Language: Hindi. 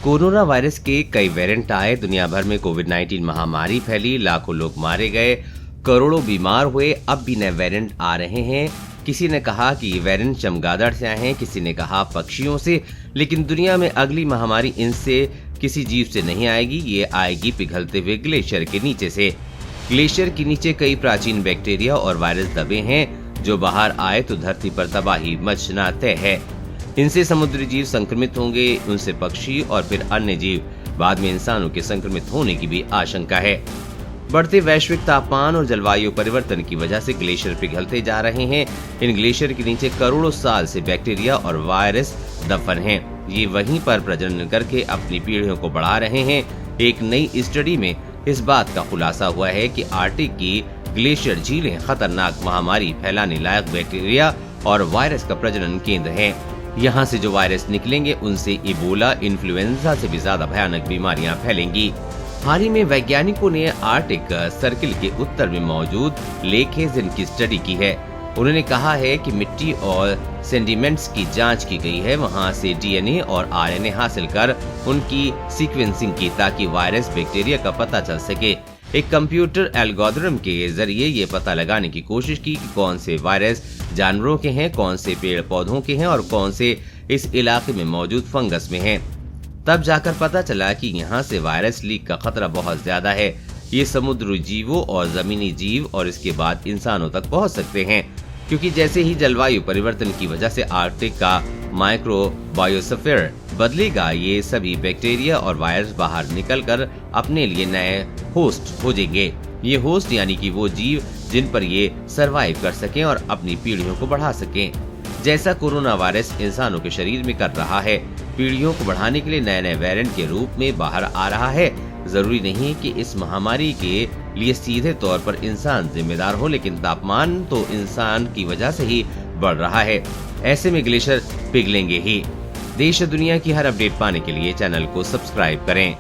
कोरोना वायरस के कई वेरिएंट आए, दुनिया भर में कोविड-19 महामारी फैली, लाखों लोग मारे गए, करोड़ों बीमार हुए। अब भी नए वेरिएंट आ रहे हैं। किसी ने कहा कि ये वेरिएंट चमगादड़ से आए हैं, किसी ने कहा पक्षियों से, लेकिन दुनिया में अगली महामारी इनसे किसी जीव से नहीं आएगी। ये आएगी पिघलते हुए ग्लेशियर के नीचे से। ग्लेशियर के नीचे कई प्राचीन बैक्टीरिया और वायरस दबे हैं, जो बाहर आए तो धरती पर तबाही मचना तय है। इनसे समुद्री जीव संक्रमित होंगे, उनसे पक्षी और फिर अन्य जीव, बाद में इंसानों के संक्रमित होने की भी आशंका है। बढ़ते वैश्विक तापमान और जलवायु परिवर्तन की वजह से ग्लेशियर पिघलते जा रहे हैं। इन ग्लेशियर के नीचे करोड़ों साल से बैक्टीरिया और वायरस दफन हैं। ये वहीं पर प्रजनन करके अपनी पीढ़ियों को बढ़ा रहे हैं। एक नई स्टडी में इस बात का खुलासा हुआ है कि आर्कटिक की ग्लेशियर झीलें खतरनाक महामारी फैलाने लायक बैक्टीरिया और वायरस का प्रजनन केंद्र हैं। यहाँ से जो वायरस निकलेंगे उनसे इबोला, इन्फ्लुएंजा से भी ज्यादा भयानक बीमारियां फैलेंगी। हाल ही में वैज्ञानिकों ने आर्कटिक सर्किल के उत्तर में मौजूद लेक हेज़न की स्टडी की है। उन्होंने कहा है कि मिट्टी और सेडिमेंट्स की जांच की गई है, वहां से डीएनए और आरएनए हासिल कर उनकी सीक्वेंसिंग की, ताकि वायरस बैक्टीरिया का पता चल सके। एक कंप्यूटर एल्गोरिथम के जरिए ये पता लगाने की कोशिश की कि कौन से वायरस जानवरों के हैं, कौन से पेड़ पौधों के हैं और कौन से इस इलाके में मौजूद फंगस में हैं। तब जाकर पता चला कि यहाँ से वायरस लीक का खतरा बहुत ज्यादा है। ये समुद्री जीवों और जमीनी जीव और इसके बाद इंसानों तक पहुँच सकते हैं, क्योंकि जैसे ही जलवायु परिवर्तन की वजह से आर्कटिक का माइक्रोबायोस्फीयर बदलेगा, ये सभी बैक्टीरिया और वायरस बाहर निकलकर अपने लिए नए होस्ट खोजेंगे। ये होस्ट यानी कि वो जीव जिन पर ये सरवाइव कर सकें और अपनी पीढ़ियों को बढ़ा सकें, जैसा कोरोना वायरस इंसानों के शरीर में कर रहा है। पीढ़ियों को बढ़ाने के लिए नए नए वेरिएंट के रूप में बाहर आ रहा है। जरूरी नहीं कि इस महामारी के लिए सीधे तौर पर इंसान जिम्मेदार हो, लेकिन तापमान तो इंसान की वजह से ही बढ़ रहा है। ऐसे में ग्लेशियर पिघलेंगे ही। देश और दुनिया की हर अपडेट पाने के लिए चैनल को सब्सक्राइब करें।